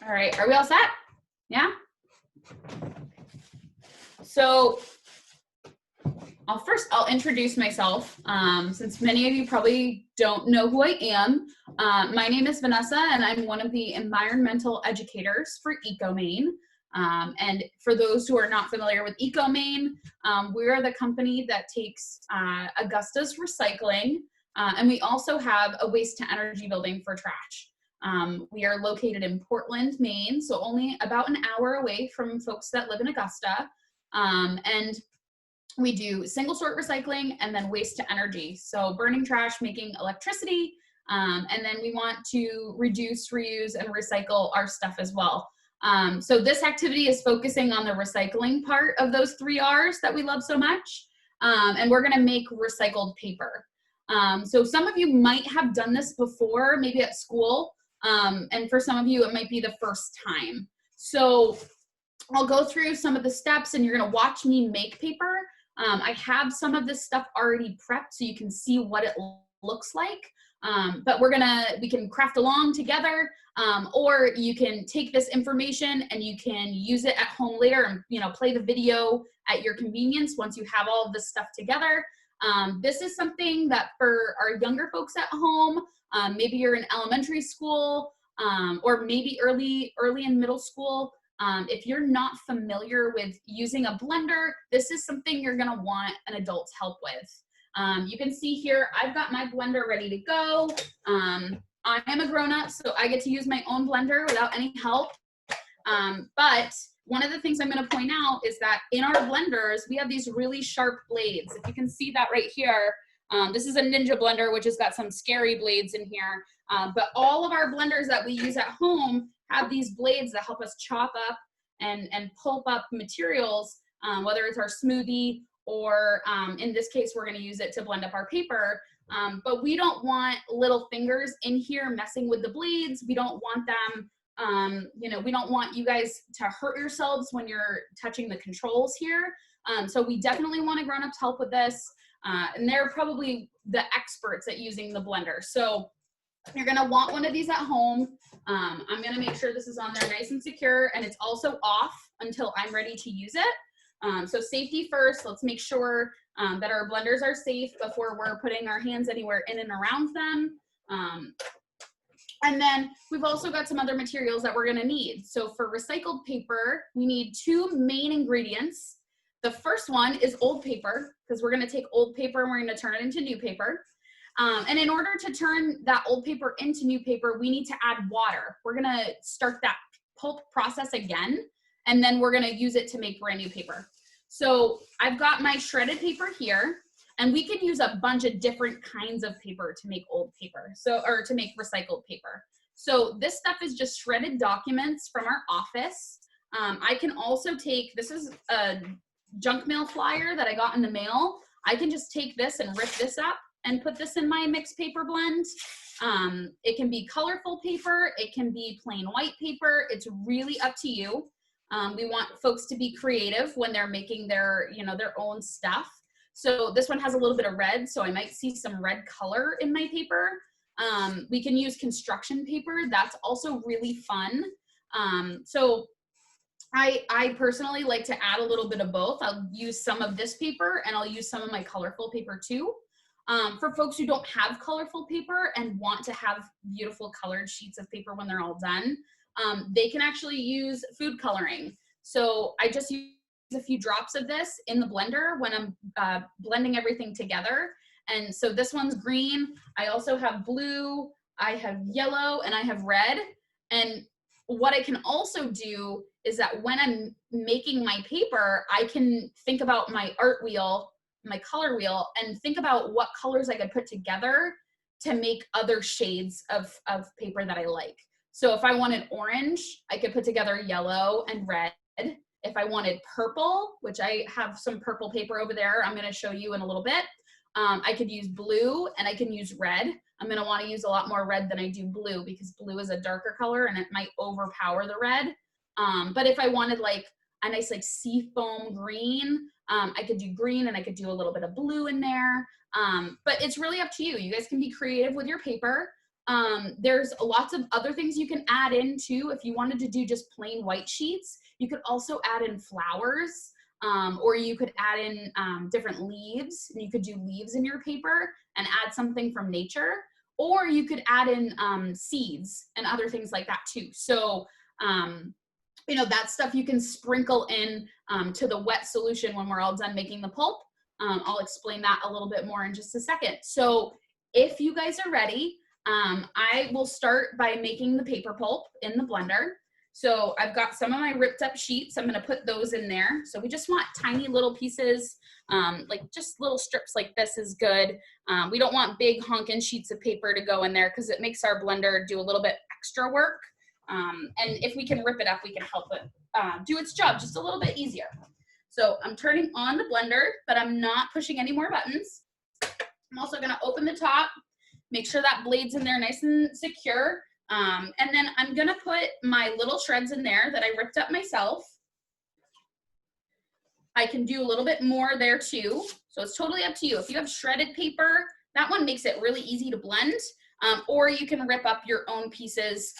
All right, are we all set? Yeah? So I'll introduce myself, since many of you probably don't know who I am. My name is Vanessa, and I'm one of the environmental educators for EcoMaine. And for those who are not familiar with EcoMaine, we are the company that takes Augusta's recycling, and we also have a waste to energy building for trash. We are located in Portland, Maine, so only about an hour away from folks that live in Augusta. And we do single sort recycling and then waste to energy. So burning trash, making electricity, and then we want to reduce, reuse, and recycle our stuff as well. So this activity is focusing on the recycling part of those 3 R's that we love so much. And we're gonna make recycled paper. So some of you might have done this before, maybe at school, and for some of you, it might be the first time. So I'll go through some of the steps and you're gonna watch me make paper. I have some of this stuff already prepped so you can see what it looks like, but we can craft along together, or you can take this information and you can use it at home later and play the video at your convenience once you have all of this stuff together. This is something that for our younger folks at home, maybe you're in elementary school, or maybe early in middle school. If you're not familiar with using a blender, this is something you're gonna want an adult's help with. You can see here, I've got my blender ready to go. I am a grown-up, so I get to use my own blender without any help. But one of the things I'm gonna point out is that in our blenders, we have these really sharp blades. If you can see that right here, this is a Ninja blender, which has got some scary blades in here. But all of our blenders that we use at home have these blades that help us chop up and pulp up materials, whether it's our smoothie or in this case, we're gonna use it to blend up our paper. But we don't want little fingers in here messing with the blades. We don't want them, we don't want you guys to hurt yourselves when you're touching the controls here. So we definitely want a grown-up's help with this. And they're probably the experts at using the blender. So you're gonna want one of these at home. I'm gonna make sure this is on there nice and secure, and it's also off until I'm ready to use it. So safety first, let's make sure that our blenders are safe before we're putting our hands anywhere in and around them. And then we've also got some other materials that we're gonna need. So for recycled paper, we need 2 main ingredients. The first one is old paper, because we're gonna take old paper and we're gonna turn it into new paper. And in order to turn that old paper into new paper, we need to add water. We're gonna start that pulp process again, and then we're gonna use it to make brand new paper. So I've got my shredded paper here, and we can use a bunch of different kinds of paper to make old paper, or to make recycled paper. So this stuff is just shredded documents from our office. I can also take, this is a junk mail flyer that I got in the mail. I can just take this and rip this up and put this in my mixed paper blend. It can be colorful paper, it can be plain white paper, it's really up to you. We want folks to be creative when they're making their own stuff. So this one has a little bit of red, so I might see some red color in my paper. We can use construction paper, that's also really fun. So I personally like to add a little bit of both. I'll use some of this paper and I'll use some of my colorful paper too. For folks who don't have colorful paper and want to have beautiful colored sheets of paper when they're all done, they can actually use food coloring. So I just use a few drops of this in the blender when I'm blending everything together. And so this one's green. I also have blue, I have yellow, and I have red. And what I can also do is that when I'm making my paper, I can think about my art wheel, my color wheel, and think about what colors I could put together to make other shades of paper that I like. So if I wanted orange, I could put together yellow and red. If I wanted purple, which I have some purple paper over there, I'm gonna show you in a little bit. I could use blue and I can use red. I'm gonna wanna use a lot more red than I do blue because blue is a darker color and it might overpower the red. But if I wanted like a nice like sea foam green, I could do green and I could do a little bit of blue in there. But it's really up to you. You guys can be creative with your paper. There's lots of other things you can add in too. If you wanted to do just plain white sheets, you could also add in flowers, or you could add in different leaves, and you could do leaves in your paper and add something from nature, or you could add in seeds and other things like that too. So, you know, that stuff you can sprinkle in to the wet solution when we're all done making the pulp. I'll explain that a little bit more in just a second. So if you guys are ready, I will start by making the paper pulp in the blender. So I've got some of my ripped up sheets. I'm going to put those in there. So we just want tiny little pieces, like just little strips like this is good. We don't want big honking sheets of paper to go in there because it makes our blender do a little bit extra work. And if we can rip it up, we can help it do its job just a little bit easier. So I'm turning on the blender, but I'm not pushing any more buttons. I'm also going to open the top, make sure that blade's in there nice and secure. And then I'm going to put my little shreds in there that I ripped up myself. I can do a little bit more there too. So it's totally up to you. If you have shredded paper, that one makes it really easy to blend. Or you can rip up your own pieces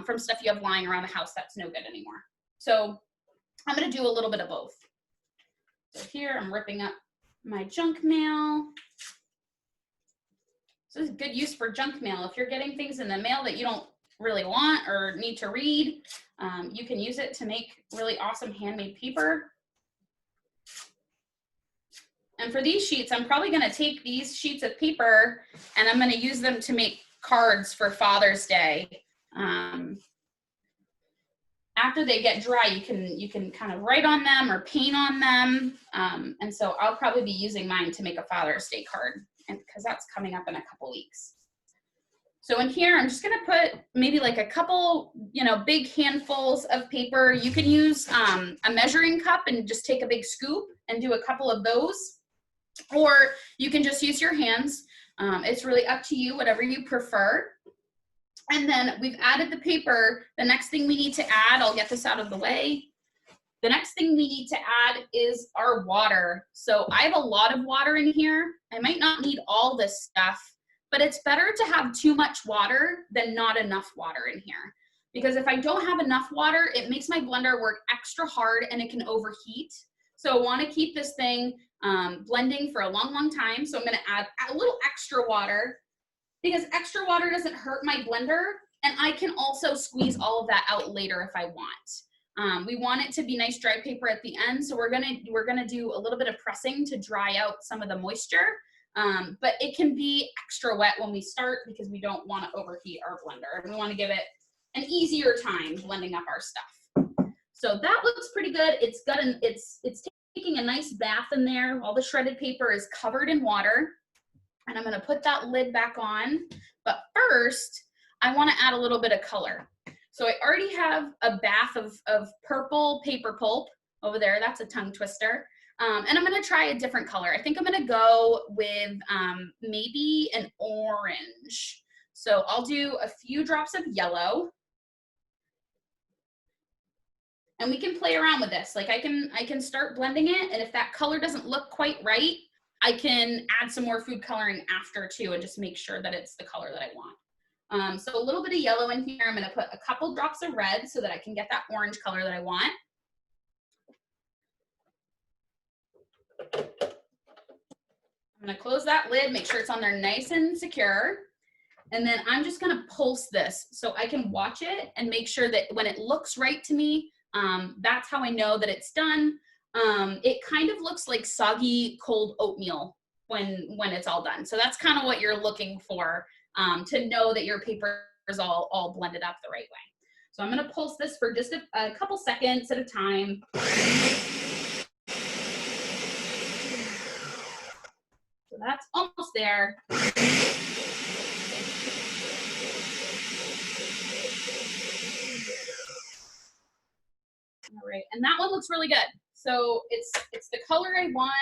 from stuff you have lying around the house that's no good anymore. So I'm going to do a little bit of both. So here I'm ripping up my junk mail. So this is good use for junk mail. If you're getting things in the mail that you don't really want or need to read, you can use it to make really awesome handmade paper. And for these sheets, I'm probably going to take these sheets of paper and I'm going to use them to make cards for Father's Day. After they get dry, you can kind of write on them or paint on them. And so I'll probably be using mine to make a Father's Day card, and because that's coming up in a couple weeks. So in here, I'm just going to put maybe like a couple, you know, big handfuls of paper. You can use a measuring cup and just take a big scoop and do a couple of those. Or you can just use your hands. It's really up to you, whatever you prefer. And then we've added the paper. The next thing we need to add, I'll get this out of the way. The next thing we need to add is our water. So I have a lot of water in here. I might not need all this stuff, but it's better to have too much water than not enough water in here. Because if I don't have enough water, it makes my blender work extra hard and it can overheat. So I want to keep this thing blending for a long, long time. So I'm going to add a little extra water, because extra water doesn't hurt my blender, and I can also squeeze all of that out later if I want. We want it to be nice dry paper at the end, so we're gonna do a little bit of pressing to dry out some of the moisture, but it can be extra wet when we start because we don't want to overheat our blender, and we want to give it an easier time blending up our stuff. So that looks pretty good. It's taking a nice bath in there. All the shredded paper is covered in water. And I'm going to put that lid back on. But first, I want to add a little bit of color. So I already have a bath of purple paper pulp over there. That's a tongue twister. And I'm going to try a different color. I think I'm going to go with maybe an orange. So I'll do a few drops of yellow. And we can play around with this. Like I can start blending it. And if that color doesn't look quite right, I can add some more food coloring after too and just make sure that it's the color that I want. So a little bit of yellow in here. I'm going to put a couple drops of red so that I can get that orange color that I want. I'm going to close that lid, make sure it's on there nice and secure. And then I'm just going to pulse this so I can watch it and make sure that when it looks right to me, that's how I know that it's done. It kind of looks like soggy cold oatmeal when it's all done. So that's kind of what you're looking for to know that your paper is all blended up the right way. So I'm going to pulse this for just a couple seconds at a time. So that's almost there. All right, and that one looks really good. So it's the color I want.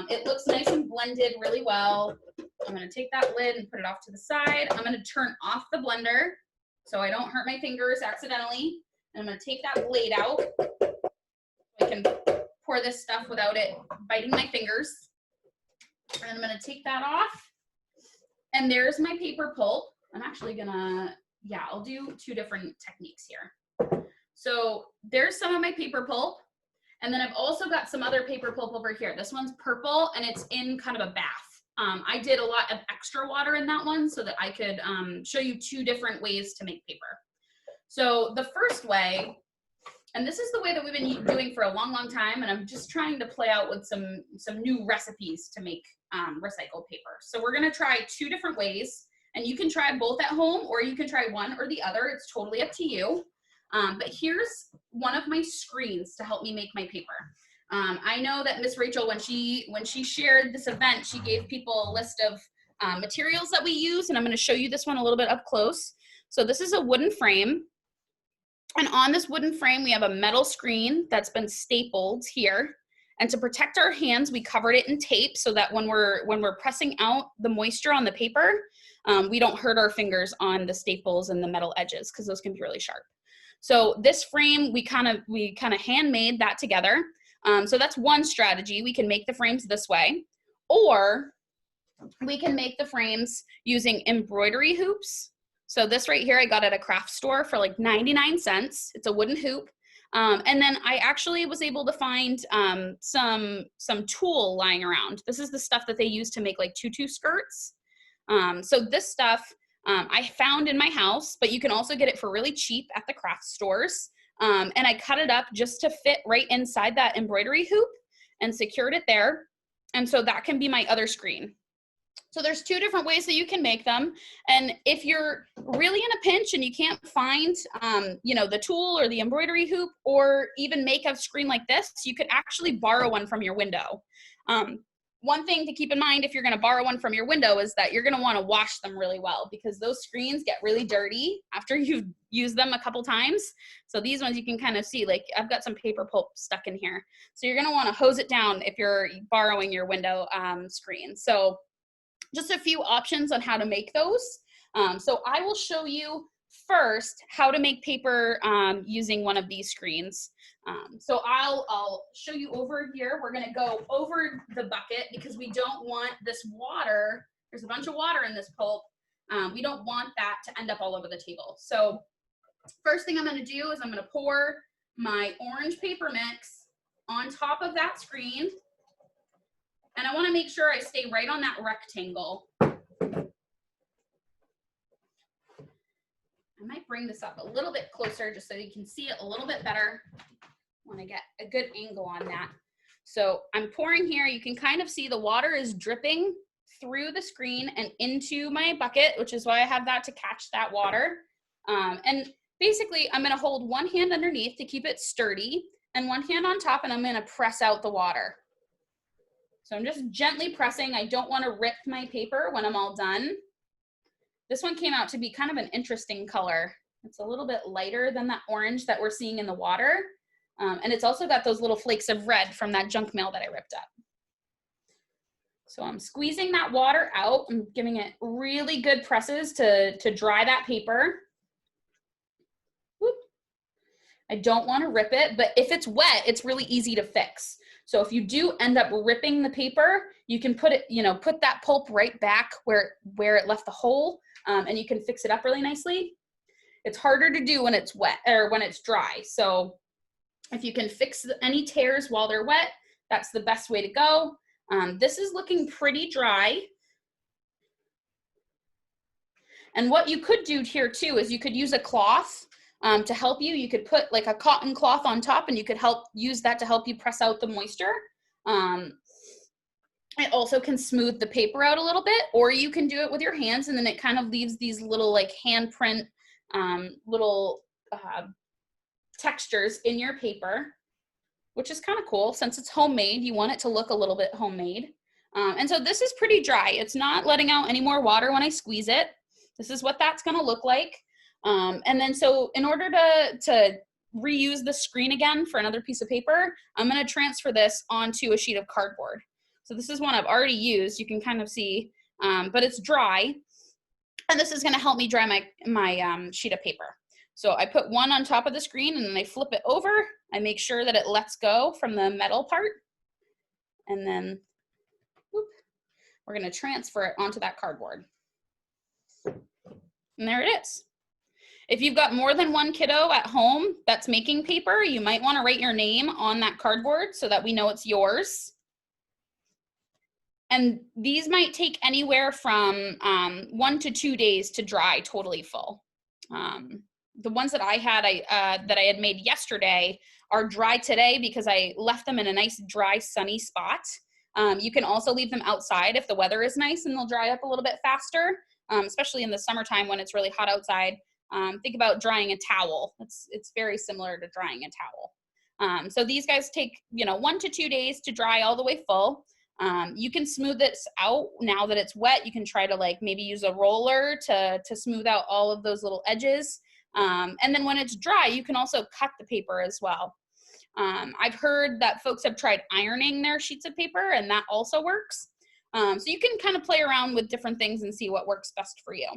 It looks nice and blended really well. I'm going to take that lid and put it off to the side. I'm going to turn off the blender so I don't hurt my fingers accidentally. And I'm going to take that blade out so I can pour this stuff without it biting my fingers. And I'm going to take that off. And there's my paper pulp. I'm actually gonna, yeah, I'll do 2 different techniques here. So there's some of my paper pulp. And then I've also got some other paper pulp over here. This one's purple and it's in kind of a bath. I did a lot of extra water in that one so that I could show you 2 different ways to make paper. So the first way, and this is the way that we've been doing for a long, long time, and I'm just trying to play out with some new recipes to make recycled paper. So we're gonna try 2 different ways, and you can try both at home or you can try one or the other. It's totally up to you. But here's one of my screens to help me make my paper. I know that Miss Rachel, when she shared this event, she gave people a list of materials that we use, and I'm gonna show you this one a little bit up close. So this is a wooden frame. And on this wooden frame, we have a metal screen that's been stapled here. And to protect our hands, we covered it in tape so that when we're pressing out the moisture on the paper, we don't hurt our fingers on the staples and the metal edges because those can be really sharp. So this frame, we kind of handmade that together. So that's one strategy. We can make the frames this way, or we can make the frames using embroidery hoops. So this right here, I got at a craft store for like 99 cents. It's a wooden hoop. And then I actually was able to find some tulle lying around. This is the stuff that they use to make like tutu skirts. So this stuff I found in my house, but you can also get it for really cheap at the craft stores. And I cut it up just to fit right inside that embroidery hoop and secured it there. And so that can be my other screen. So there's 2 different ways that you can make them. And if you're really in a pinch and you can't find, the tulle or the embroidery hoop, or even make a screen like this, you could actually borrow one from your window. One thing to keep in mind if you're going to borrow one from your window is that you're going to want to wash them really well, because those screens get really dirty after you've used them a couple times. So these ones you can kind of see, like I've got some paper pulp stuck in here. So you're going to want to hose it down if you're borrowing your window screen. So just a few options on how to make those. So I will show you first how to make paper using one of these screens. So I'll show you over here. We're gonna go over the bucket because we don't want this water. There's a bunch of water in this pulp. We don't want that to end up all over the table. So first thing I'm gonna do is I'm gonna pour my orange paper mix on top of that screen. And I want to make sure I stay right on that rectangle. I might bring this up a little bit closer just so you can see it a little bit better. I want to get a good angle on that. So I'm pouring here. You can kind of see the water is dripping through the screen and into my bucket, which is why I have that to catch that water. And basically, I'm going to hold one hand underneath to keep it sturdy and one hand on top, and I'm going to press out the water. So I'm just gently pressing. I don't want to rip my paper when I'm all done. This one came out to be kind of an interesting color. It's a little bit lighter than that orange that we're seeing in the water. And it's also got those little flakes of red from that junk mail that I ripped up. So I'm squeezing that water out. I'm giving it really good presses to dry that paper. Whoop. I don't want to rip it, but if it's wet, it's really easy to fix. So if you do end up ripping the paper, you can put it, put that pulp right back where it left the hole, and you can fix it up really nicely. It's harder to do when it's wet or when it's dry. So if you can fix any tears while they're wet, that's the best way to go. This is looking pretty dry. And what you could do here too is you could use a cloth to help you. You could put like a cotton cloth on top and you could use that to help you press out the moisture. It also can smooth the paper out a little bit, or you can do it with your hands and then it kind of leaves these little like handprint little textures in your paper, which is kind of cool. Since it's homemade, you want it to look a little bit homemade. And so this is pretty dry. It's not letting out any more water when I squeeze it. This is what that's gonna look like. And then so in order to reuse the screen again for another piece of paper, I'm gonna transfer this onto a sheet of cardboard. So this is one I've already used, you can kind of see, but it's dry. And this is gonna help me dry my sheet of paper. So I put one on top of the screen and then I flip it over. I make sure that it lets go from the metal part. And then whoop, we're gonna transfer it onto that cardboard. And there it is. If you've got more than one kiddo at home that's making paper, you might want to write your name on that cardboard so that we know it's yours. And these might take anywhere from 1 to 2 days to dry totally full. The ones that I had made yesterday are dry today because I left them in a nice dry sunny spot. You can also leave them outside if the weather is nice and they'll dry up a little bit faster, especially in the summertime when it's really hot outside. Think about drying a towel. It's very similar to drying a towel. So these guys take 1 to 2 days to dry all the way full. You can smooth this out now that it's wet. You can try to like maybe use a roller to smooth out all of those little edges. And then when it's dry, you can also cut the paper as well. I've heard that folks have tried ironing their sheets of paper and that also works. So you can kind of play around with different things and see what works best for you.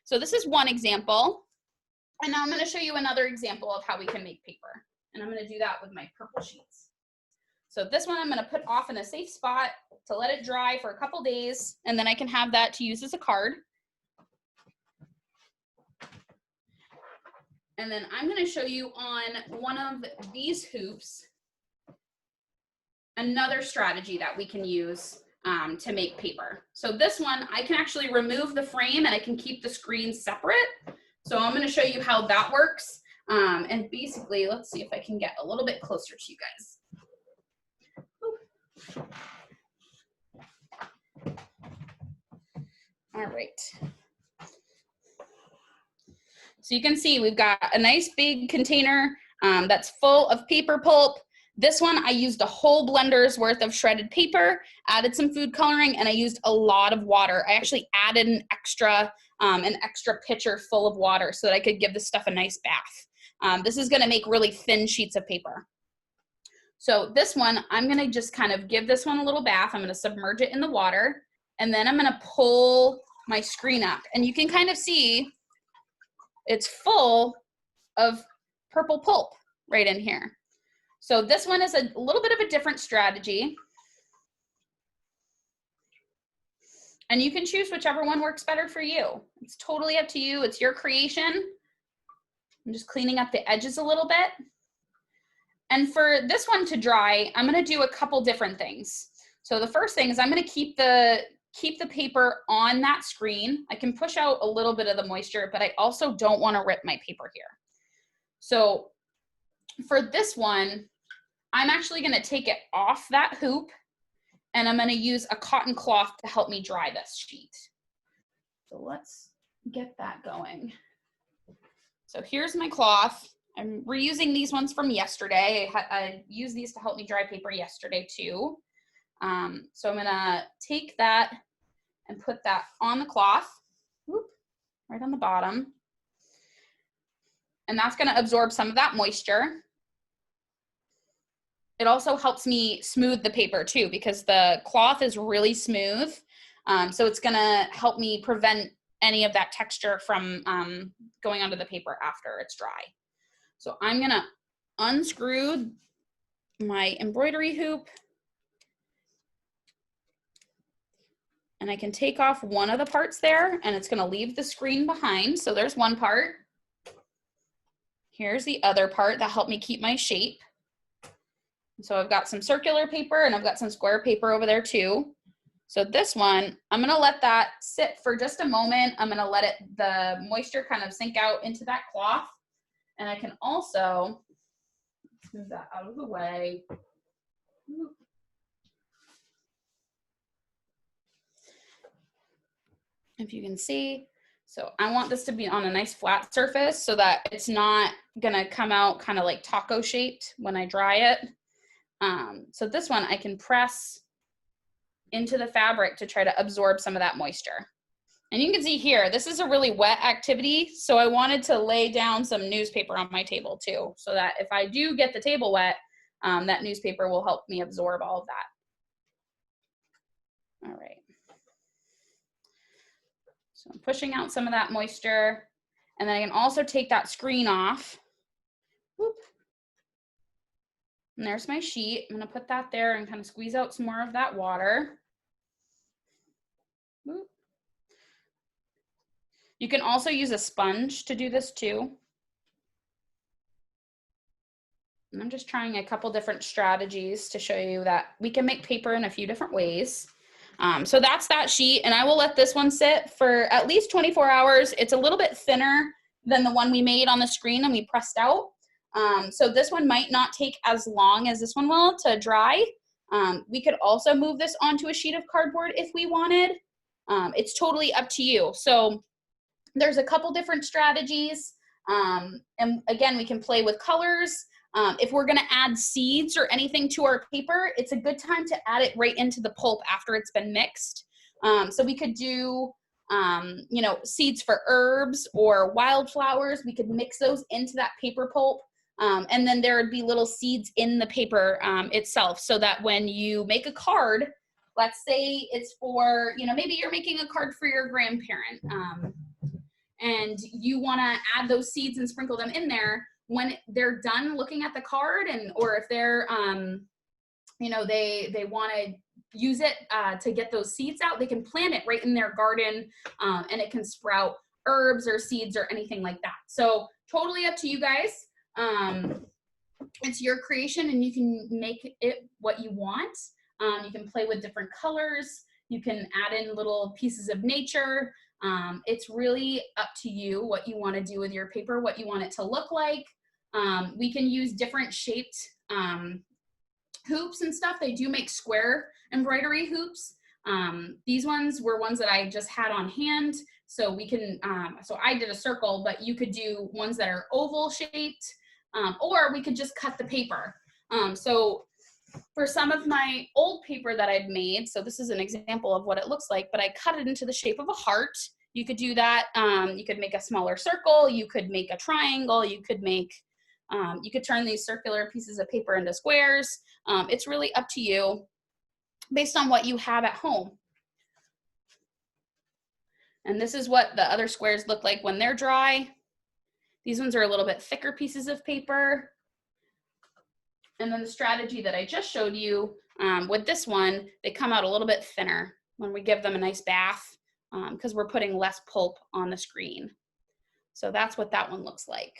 So this is one example. And now I'm going to show you another example of how we can make paper. And I'm going to do that with my purple sheets. So this one I'm going to put off in a safe spot to let it dry for a couple days, and then I can have that to use as a card. And then I'm going to show you on one of these hoops another strategy that we can use to make paper. So this one, I can actually remove the frame and I can keep the screen separate. So I'm going to show you how that works. And basically, let's see if I can get a little bit closer to you guys. All right. So you can see we've got a nice big container that's full of paper pulp. This one I used a whole blender's worth of shredded paper, added some food coloring, and I used a lot of water. I actually added an extra pitcher full of water so that I could give this stuff a nice bath. This is going to make really thin sheets of paper. So this one, I'm going to just kind of give this one a little bath. I'm going to submerge it in the water, and then I'm going to pull my screen up. And you can kind of see it's full of purple pulp right in here. So this one is a little bit of a different strategy. And you can choose whichever one works better for you. It's totally up to you. It's your creation. I'm just cleaning up the edges a little bit. And for this one to dry, I'm going to do a couple different things. So the first thing is I'm going to keep the paper on that screen. I can push out a little bit of the moisture, but I also don't want to rip my paper here. So for this one, I'm actually going to take it off that hoop and I'm going to use a cotton cloth to help me dry this sheet. So let's get that going. So here's my cloth. I'm reusing these ones from yesterday. I used these to help me dry paper yesterday too. So I'm gonna take that and put that on the cloth, whoop, right on the bottom. And that's gonna absorb some of that moisture. It also helps me smooth the paper too because the cloth is really smooth. So it's gonna help me prevent any of that texture from going onto the paper after it's dry. So I'm gonna unscrew my embroidery hoop and I can take off one of the parts there and it's gonna leave the screen behind. So there's one part. Here's the other part that helped me keep my shape. So I've got some circular paper and I've got some square paper over there too. So this one, I'm gonna let that sit for just a moment. I'm gonna let the moisture kind of sink out into that cloth. And I can also, let's move that out of the way. If you can see, so I want this to be on a nice flat surface so that it's not gonna come out kind of like taco shaped when I dry it. So this one I can press into the fabric to try to absorb some of that moisture. And you can see here, this is a really wet activity. So I wanted to lay down some newspaper on my table too, so that if I do get the table wet, that newspaper will help me absorb all of that. All right. So I'm pushing out some of that moisture. And then I can also take that screen off. Whoop. And there's my sheet. I'm gonna put that there and kind of squeeze out some more of that water. Whoop. You can also use a sponge to do this too. And I'm just trying a couple different strategies to show you that we can make paper in a few different ways. So that's that sheet, and I will let this one sit for at least 24 hours. It's a little bit thinner than the one we made on the screen and we pressed out. So this one might not take as long as this one will to dry. We could also move this onto a sheet of cardboard if we wanted. It's totally up to you. So there's a couple different strategies. And again, we can play with colors. If we're gonna add seeds or anything to our paper, it's a good time to add it right into the pulp after it's been mixed. So we could do, you know, seeds for herbs or wildflowers. We could mix those into that paper pulp. And then there would be little seeds in the paper itself, so that when you make a card, let's say it's for, you know, maybe you're making a card for your grandparent, and you wanna add those seeds and sprinkle them in there. When they're done looking at the card, and or if they're, you know, they want to use it to get those seeds out, they can plant it right in their garden, and it can sprout herbs or seeds or anything like that. So totally up to you guys. It's your creation, and you can make it what you want. You can play with different colors. You can add in little pieces of nature. It's really up to you what you want to do with your paper, what you want it to look like. We can use different shaped hoops and stuff. They do make square embroidery hoops. These ones were ones that I just had on hand. So we can, so I did a circle, but you could do ones that are oval shaped, or we could just cut the paper. So for some of my old paper that I'd made, so this is an example of what it looks like, but I cut it into the shape of a heart. You could do that. You could make a smaller circle. You could make a triangle. You could make, you could turn these circular pieces of paper into squares. It's really up to you based on what you have at home. And this is what the other squares look like when they're dry. These ones are a little bit thicker pieces of paper. And then the strategy that I just showed you with this one, they come out a little bit thinner when we give them a nice bath, because we're putting less pulp on the screen. So that's what that one looks like.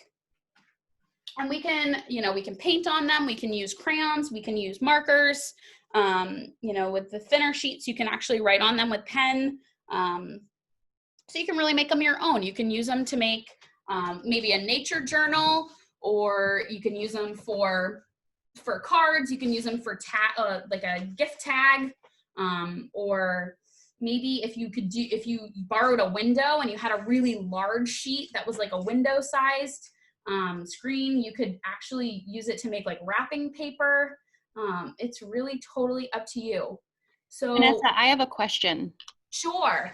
And we can, you know, we can paint on them. We can use crayons. We can use markers. You know, with the thinner sheets, you can actually write on them with pen. So you can really make them your own. You can use them to make maybe a nature journal, or you can use them for cards. You can use them for like a gift tag, or maybe if you borrowed a window and you had a really large sheet that was like a window sized screen, you could actually use it to make like wrapping paper. It's really totally up to you. So Vanessa, I have a question. Sure.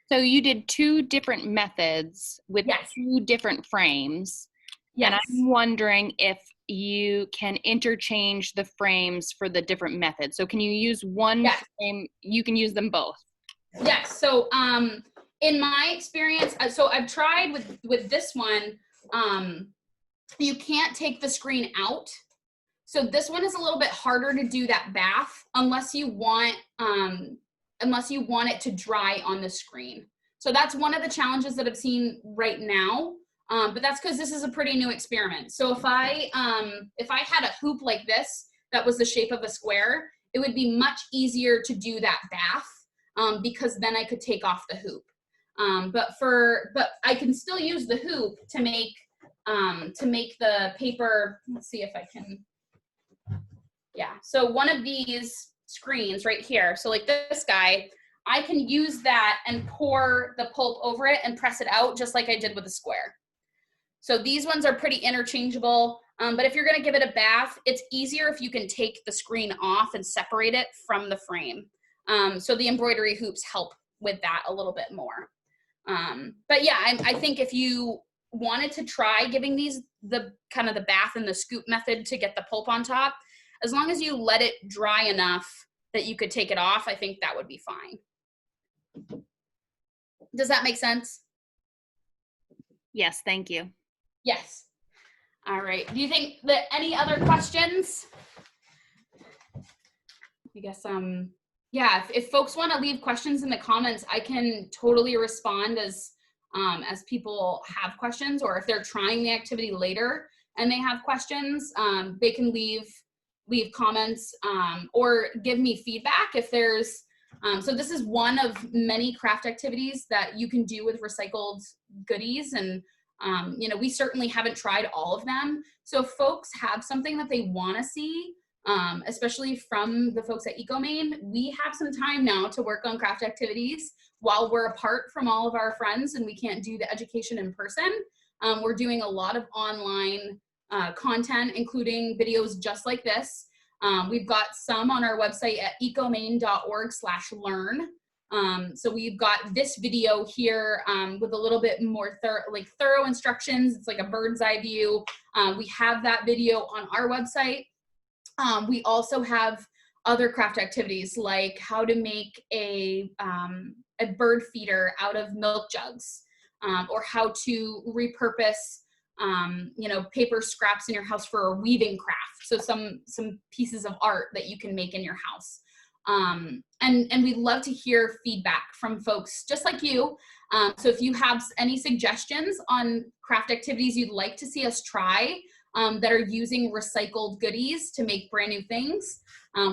So you did 2 different methods with Yes. 2 different frames. Yes. And I'm wondering if you can interchange the frames for the different methods. So can you use one Yes. frame? You can use them both. Yes. So in my experience, so I've tried with this one, you can't take the screen out. So this one is a little bit harder to do that bath unless you want it to dry on the screen. So that's one of the challenges that I've seen right now. But that's because this is a pretty new experiment. So if I had a hoop like this that was the shape of a square, it would be much easier to do that bath, because then I could take off the hoop. But I can still use the hoop to make the paper. Let's see if I can. Yeah. So one of these screens right here. So like this guy, I can use that and pour the pulp over it and press it out just like I did with the square. So these ones are pretty interchangeable, but if you're gonna give it a bath, it's easier if you can take the screen off and separate it from the frame. So the embroidery hoops help with that a little bit more. But yeah, I think if you wanted to try giving these the kind of the bath and the scoop method to get the pulp on top, as long as you let it dry enough that you could take it off, I think that would be fine. Does that make sense? Yes, thank you. Yes. All right. Do you think that any other questions? I guess, yeah, if folks want to leave questions in the comments, I can totally respond as as people have questions, or if they're trying the activity later and they have questions, they can leave comments or give me feedback if there's, so this is one of many craft activities that you can do with recycled goodies. And, you know, we certainly haven't tried all of them. So if folks have something that they want to see, especially from the folks at EcoMaine, we have some time now to work on craft activities while we're apart from all of our friends and we can't do the education in person. We're doing a lot of online content, including videos just like this. We've got some on our website at ecomaine.org/learn. So we've got this video here with a little bit more thorough instructions. It's like a bird's eye view. We have that video on our website. We also have other craft activities like how to make a bird feeder out of milk jugs, or how to repurpose you know, paper scraps in your house for a weaving craft. So some pieces of art that you can make in your house. And we'd love to hear feedback from folks just like you. So if you have any suggestions on craft activities you'd like to see us try, that are using recycled goodies to make brand new things,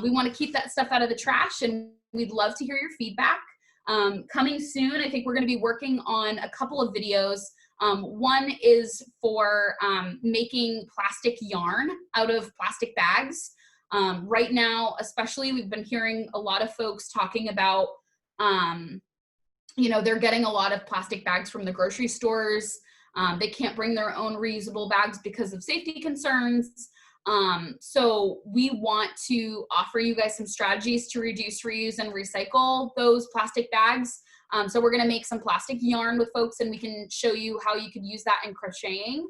we want to keep that stuff out of the trash, and we'd love to hear your feedback. Coming soon, I think we're going to be working on a couple of videos. One is for making plastic yarn out of plastic bags. Right now, especially, we've been hearing a lot of folks talking about, you know, they're getting a lot of plastic bags from the grocery stores. They can't bring their own reusable bags because of safety concerns. So we want to offer you guys some strategies to reduce, reuse, and recycle those plastic bags. So we're gonna make some plastic yarn with folks, and we can show you how you could use that in crocheting.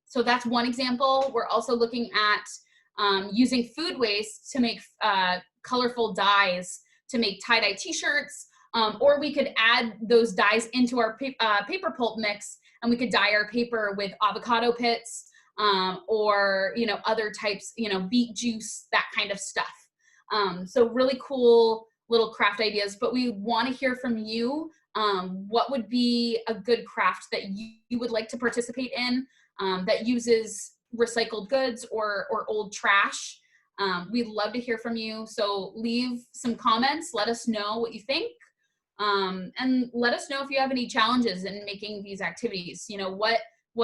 So that's one example. We're also looking at using food waste to make colorful dyes to make tie-dye t-shirts, or we could add those dyes into our paper pulp mix, and we could dye our paper with avocado pits, or, you know, other types, you know, beet juice, that kind of stuff. So really cool little craft ideas, but we want to hear from you. What would be a good craft that you would like to participate in, that uses recycled goods or old trash? We'd love to hear from you. So leave some comments, let us know what you think. And let us know if you have any challenges in making these activities. You know, what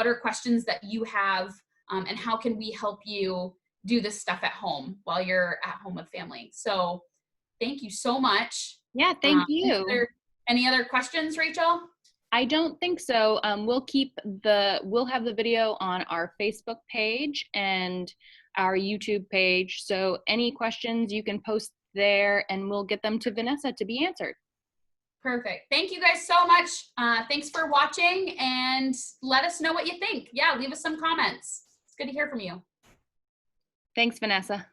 are questions that you have, and how can we help you do this stuff at home while you're at home with family? So thank you so much. Yeah, thank you. Any other questions, Rachel? I don't think so. We'll have the video on our Facebook page and our YouTube page. So any questions you can post there, and we'll get them to Vanessa to be answered. Perfect. Thank you guys so much. Thanks for watching, and let us know what you think. Yeah, leave us some comments. It's good to hear from you. Thanks, Vanessa.